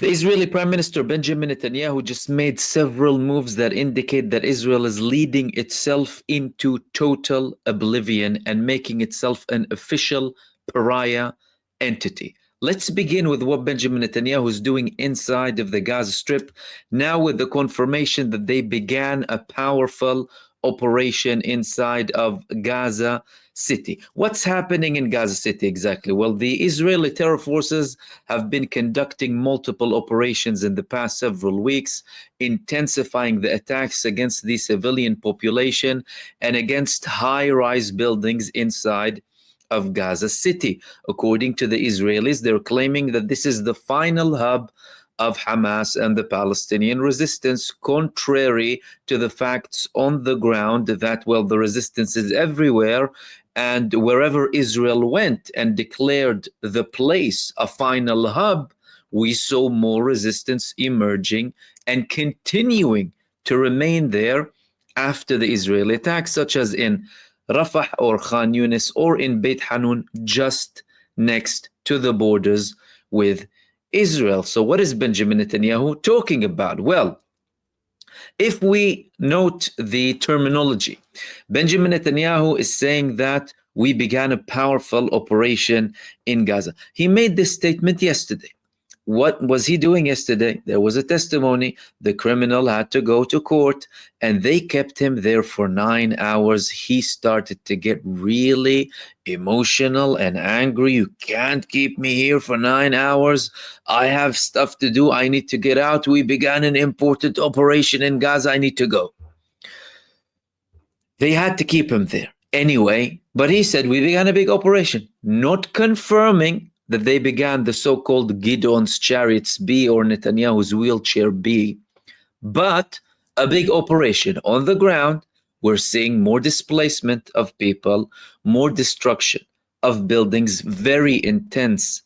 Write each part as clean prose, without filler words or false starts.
The Israeli Prime Minister Benjamin Netanyahu just made several moves that indicate that Israel is leading itself into total oblivion and making itself an official pariah entity. Let's begin with what Benjamin Netanyahu is doing inside of the Gaza Strip, now with the confirmation that they began a powerful operation inside of Gaza City. What's happening in Gaza City exactly? Well, the Israeli terror forces have been conducting multiple operations in the past several weeks, intensifying the attacks against the civilian population and against high-rise buildings inside of Gaza City. According to the Israelis, they're claiming that this is the final hub of Hamas and the Palestinian resistance, contrary to the facts on the ground that, well, the resistance is everywhere, and wherever Israel went and declared the place a final hub, we saw more resistance emerging and continuing to remain there after the Israeli attacks, such as in Rafah or Khan Yunis or in Beit Hanun, just next to the borders with Israel. So what is Benjamin Netanyahu talking about? Well, if we note the terminology, Benjamin Netanyahu is saying that we began a powerful operation in Gaza. He made this statement yesterday. What was he doing yesterday? There was a testimony. The criminal had to go to court and they kept him there for 9 hours. He started to get really emotional and angry. You can't keep me here for 9 hours. I have stuff to do. I need to get out. We began an important operation in Gaza. I need to go. They had to keep him there anyway, but he said we began a big operation, not confirming that they began the so-called Gideon's Chariots B or Netanyahu's Wheelchair B, but a big operation on the ground. We're seeing more displacement of people, more destruction of buildings, very intense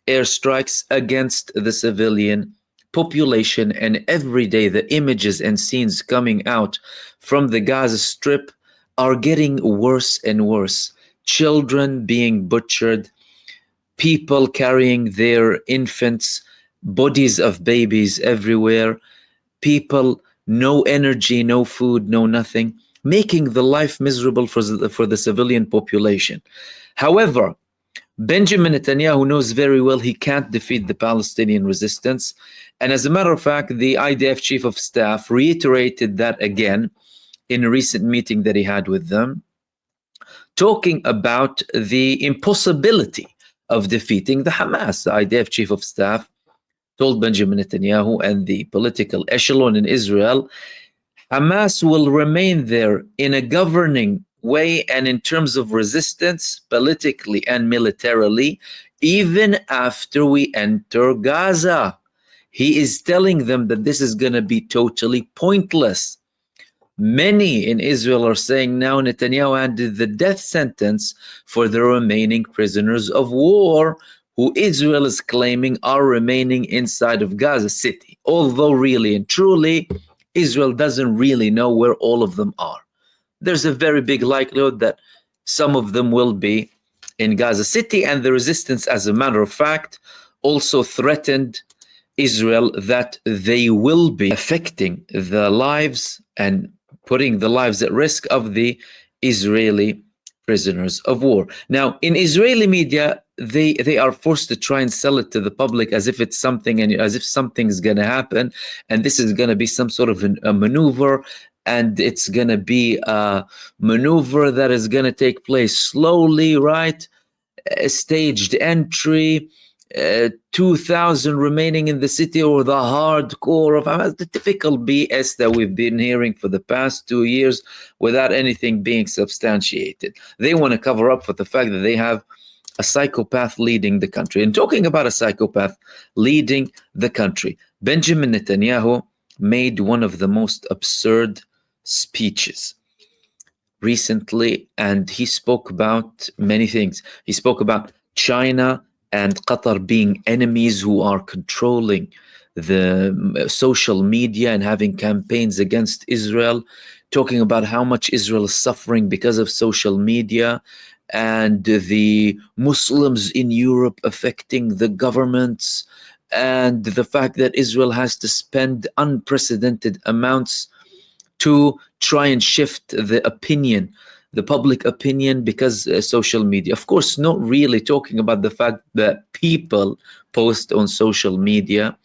airstrikes against the civilian population, and every day the images and scenes coming out from the Gaza Strip are getting worse and worse. Children being butchered, people carrying their infants, bodies of babies everywhere, people, no energy, no food, no nothing, making the life miserable for the civilian population. However, Benjamin Netanyahu knows very well he can't defeat the Palestinian resistance. And as a matter of fact, the IDF chief of staff reiterated that again in a recent meeting that he had with them, talking about the impossibility of defeating the Hamas. The IDF chief of staff told Benjamin Netanyahu and the political echelon in Israel, Hamas will remain there in a governing way and in terms of resistance, politically and militarily, even after we enter Gaza. He is telling them that this is going to be totally pointless. Many in Israel are saying now Netanyahu handed the death sentence for the remaining prisoners of war who Israel is claiming are remaining inside of Gaza City. Although really and truly, Israel doesn't really know where all of them are. There's a very big likelihood that some of them will be in Gaza City, and the resistance, as a matter of fact, also threatened Israel that they will be affecting the lives and putting the lives at risk of the Israeli prisoners of war. Now, in Israeli media, they are forced to try and sell it to the public as if it's something and as if something's going to happen, and this is going to be some sort of a maneuver, and it's going to be a maneuver that is going to take place slowly, right? A staged entry, 2,000 remaining in the city, or the hardcore of Hamas, the typical BS that we've been hearing for the past 2 years without anything being substantiated. They want to cover up for the fact that they have a psychopath leading the country. And talking about a psychopath leading the country, Benjamin Netanyahu made one of the most absurd speeches recently, and he spoke about many things. He spoke about China and Qatar being enemies who are controlling the social media and having campaigns against Israel, talking about how much Israel is suffering because of social media, and the Muslims in Europe affecting the governments, and the fact that Israel has to spend unprecedented amounts to try and shift the opinion, the public opinion, because social media. Of course, not really talking about the fact that people post on social media.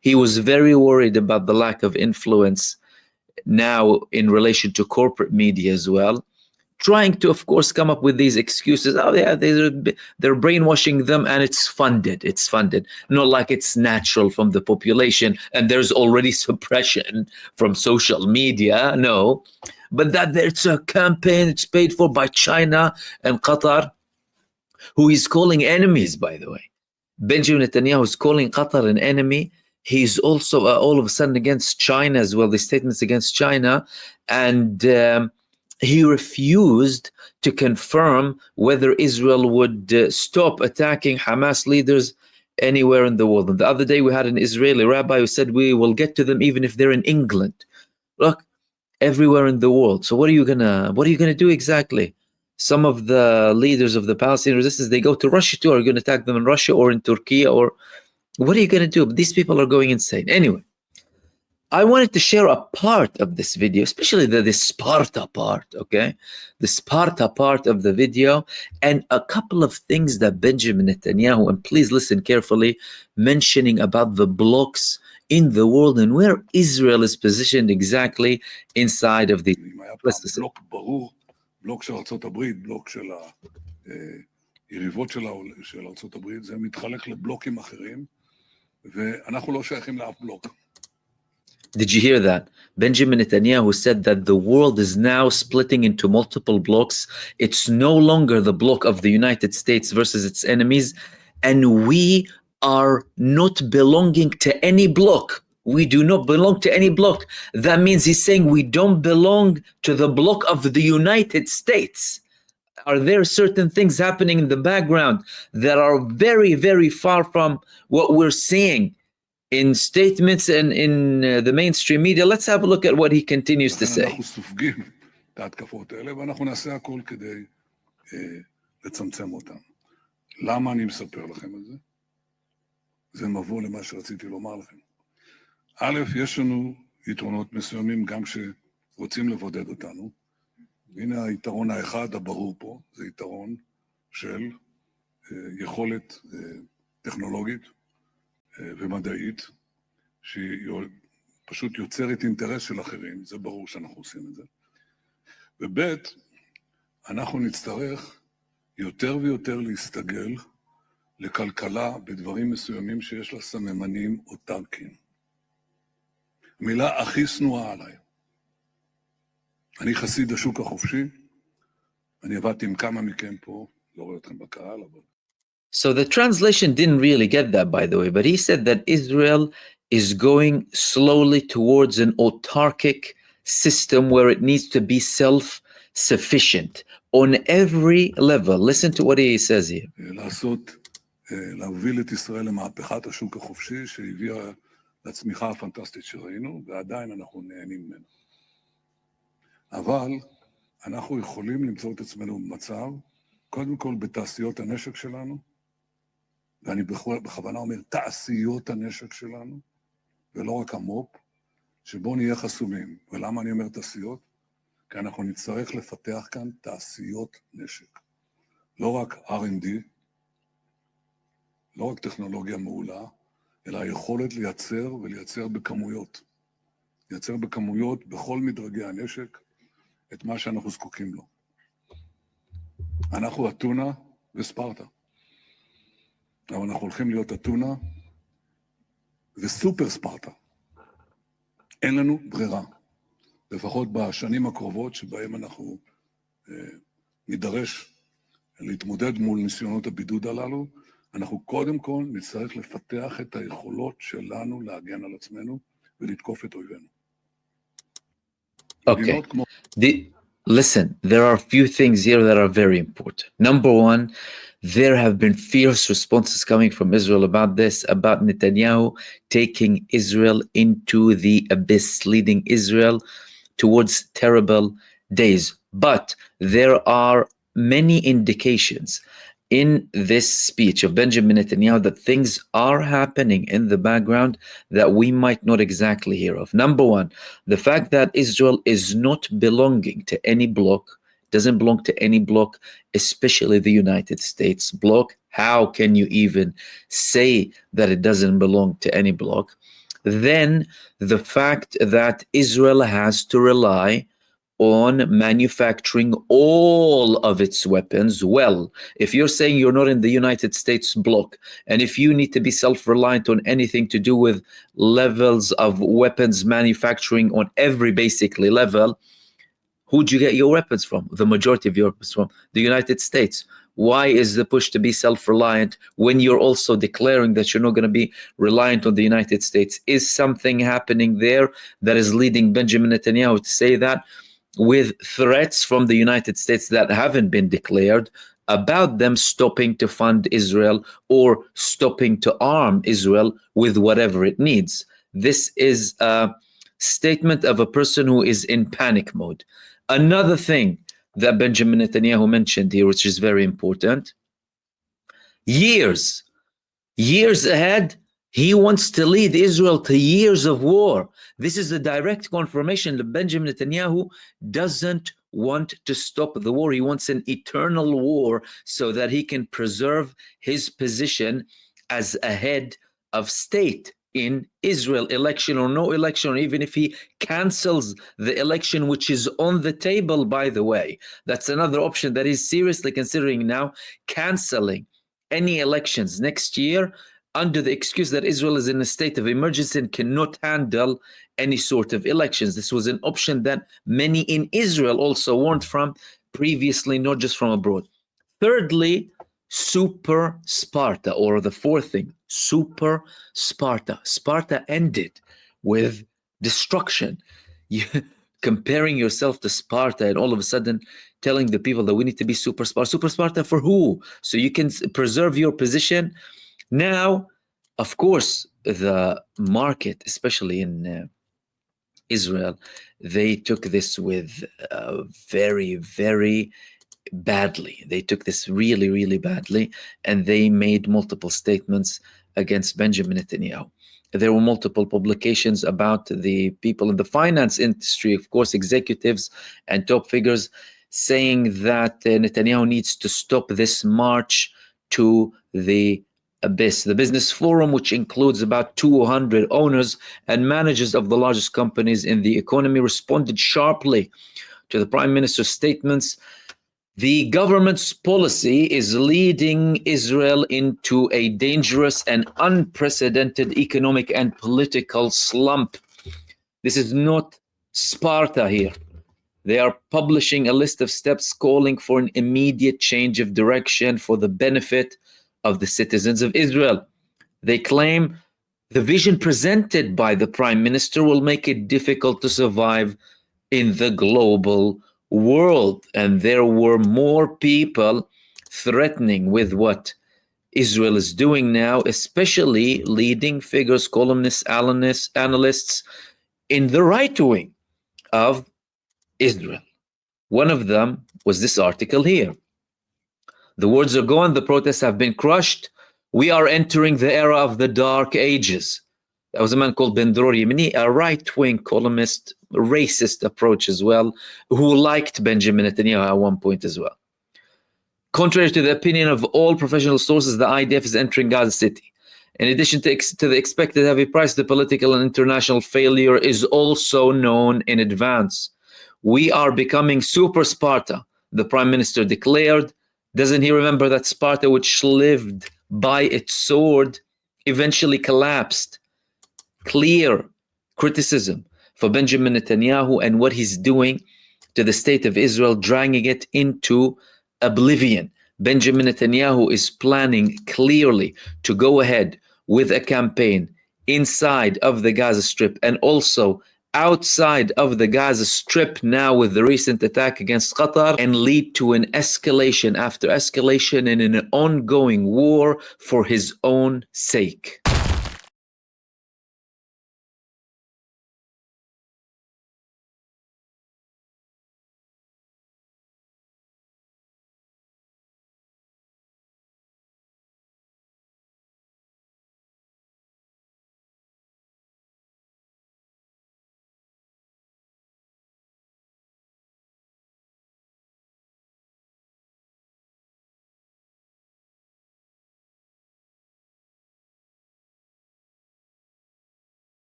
He was very worried about the lack of influence now in relation to corporate media as well, trying to, of course, come up with these excuses. Oh yeah, they're brainwashing them, and it's funded, not like it's natural from the population and there's already suppression from social media. No, but that it's a campaign, it's paid for by China and Qatar, who he's calling enemies, by the way. Benjamin Netanyahu is calling Qatar an enemy. He's also all of a sudden against China as well, the statements against China. And he refused to confirm whether Israel would stop attacking Hamas leaders anywhere in the world. And the other day we had an Israeli rabbi who said, we will get to them even if they're in England. Look, everywhere in the world. So what are you gonna do exactly? Some of the leaders of the Palestinian resistance, they go to Russia too. Are you going to attack them in Russia or in Turkey? Or what are you going to do? These people are going insane. Anyway, I wanted to share a part of this video, especially the Sparta part, okay? The Sparta part of the video, and a couple of things that Benjamin Netanyahu, and please listen carefully, mentioning about the blocks in the world and where Israel is positioned exactly inside of the... Let's listen. בלוק של ארצות הברית, בלוק של היריבות של ארצות הברית, זה מתחלק לבלוקים אחרים, ואנחנו לא שייכים לאף בלוק. Did you hear that? Benjamin Netanyahu said that the world is now splitting into multiple blocks. It's no longer the bloc of the United States versus its enemies, and we are not belonging to any bloc. We do not belong to any bloc. That means he's saying we don't belong to the bloc of the United States. Are there certain things happening in the background that are very, very far from what we're seeing in statements and in the mainstream media? Let's have a look at what he continues to say. אנחנו סופגים את ההתקפות האלה, ואנחנו נעשה הכל כדי לצמצם אותם. למה אני מספר לכם את זה? זה מבוא למה שרציתי לומר לכם. א', יש לנו יתרונות מסוימים גם שרוצים לבודד אותנו. הנה היתרון האחד הברור פה, זה יתרון של יכולת טכנולוגית ומדעית, שהיא פשוט יוצרת אינטרס של אחרים, זה ברור שאנחנו עושים את זה. וב', אנחנו נצטרך יותר ויותר להסתגל לכלכלה בדברים מסוימים שיש לה סממנים אוטרקיים. המילה הכי שנואה עליי. אני חסיד השוק החופשי, אני עבדתי עם כמה מכם פה, לא רואה אתכם בקהל, אבל... So the translation didn't really get that, by the way, but he said that Israel is going slowly towards an autarkic system where it needs to be self-sufficient on every level. Listen to what he says here. להוביל את ישראל למהפכת השוק החופשי שהביאה לצמיחה הפנטסטית שראינו, ועדיין אנחנו נהנים ממנו. אבל אנחנו יכולים למצוא את עצמנו במצב, קודם כל בתעשיות הנשק שלנו, ואני בכוונה אומר תעשיות הנשק שלנו, ולא רק המו"פ, שבו נהיה חסומים. ולמה אני אומר תעשיות? כי אנחנו נצטרך לפתח כאן תעשיות נשק. לא רק R&D, לא רק טכנולוגיה מעולה, אלא היכולת לייצר ולייצר בכמויות. לייצר בכמויות בכל מדרגי הנשק את מה שאנחנו זקוקים לו. אנחנו אתונה וספרטה. אבל אנחנו הולכים להיות אתונה וסופר ספרטה. אין לנו ברירה. לפחות בשנים הקרובות שבהם אנחנו נידרש להתמודד מול ניסיונות הבידוד הללו, אנחנו קודם כל נצטרך לפתח את היכולות שלנו להגן על עצמנו ולתקוף את אויבינו. Okay. Listen, there are a few things here that are very important. Number one, there have been fierce responses coming from Israel about this, about Netanyahu taking Israel into the abyss, leading Israel towards terrible days. But there are many indications in this speech of Benjamin Netanyahu that things are happening in the background that we might not exactly hear of. Number one, the fact that Israel is not belonging to any bloc, doesn't belong to any bloc, especially the United States bloc. How can you even say that it doesn't belong to any bloc? Then the fact that Israel has to rely on manufacturing all of its weapons. Well, if you're saying you're not in the United States bloc, and if you need to be self-reliant on anything to do with levels of weapons manufacturing on every basically level, who'd you get your weapons from? The majority of your weapons from the United States. Why is the push to be self-reliant when you're also declaring that you're not going to be reliant on the United States? Is something happening there that is leading Benjamin Netanyahu to say that, with threats from the United States that haven't been declared about them stopping to fund Israel or stopping to arm Israel with whatever it needs? This is a statement of a person who is in panic mode. Another thing that Benjamin Netanyahu mentioned here, which is very important, years ahead, he wants to lead Israel to years of war. This is a direct confirmation that Benjamin Netanyahu doesn't want to stop the war. He wants an eternal war so that he can preserve his position as a head of state in Israel, election or no election, or even if he cancels the election, which is on the table, by the way. That's another option that he's seriously considering now, canceling any elections next year under the excuse that Israel is in a state of emergency and cannot handle any sort of elections. This was an option that many in Israel also warned from previously, not just from abroad. Thirdly, Super Sparta, or the fourth thing, Super Sparta. Sparta ended with destruction. Comparing yourself to Sparta and all of a sudden telling the people that we need to be Super Sparta. Super Sparta for who? So you can preserve your position. Now, of course, the market, especially in Israel, they took this with very, very badly. They took this really, really badly, and they made multiple statements against Benjamin Netanyahu. There were multiple publications about the people in the finance industry, of course, executives and top figures, saying that Netanyahu needs to stop this march to the abyss. The Business Forum, which includes about 200 owners and managers of the largest companies in the economy, responded sharply to the Prime Minister's statements. The government's policy is leading Israel into a dangerous and unprecedented economic and political slump. This is not Sparta here. They are publishing a list of steps calling for an immediate change of direction for the benefit of the citizens of Israel. They claim the vision presented by the Prime Minister will make it difficult to survive in the global world. And there were more people threatening with what Israel is doing now, especially leading figures, columnists, analysts in the right wing of Israel. One of them was this article here. The words are gone, the protests have been crushed. We are entering the era of the dark ages. That was a man called Ben-Dror Yemeni, a right-wing columnist, racist approach as well, who liked Benjamin Netanyahu at one point as well. Contrary to the opinion of all professional sources, the IDF is entering Gaza City. In addition to the expected heavy price, the political and international failure is also known in advance. We are becoming Super Sparta, the Prime Minister declared. Doesn't he remember that Sparta, which lived by its sword, eventually collapsed? Clear criticism for Benjamin Netanyahu and what he's doing to the state of Israel, dragging it into oblivion. Benjamin Netanyahu is planning clearly to go ahead with a campaign inside of the Gaza Strip and also outside of the Gaza Strip now with the recent attack against Qatar, and lead to an escalation after escalation and an ongoing war for his own sake.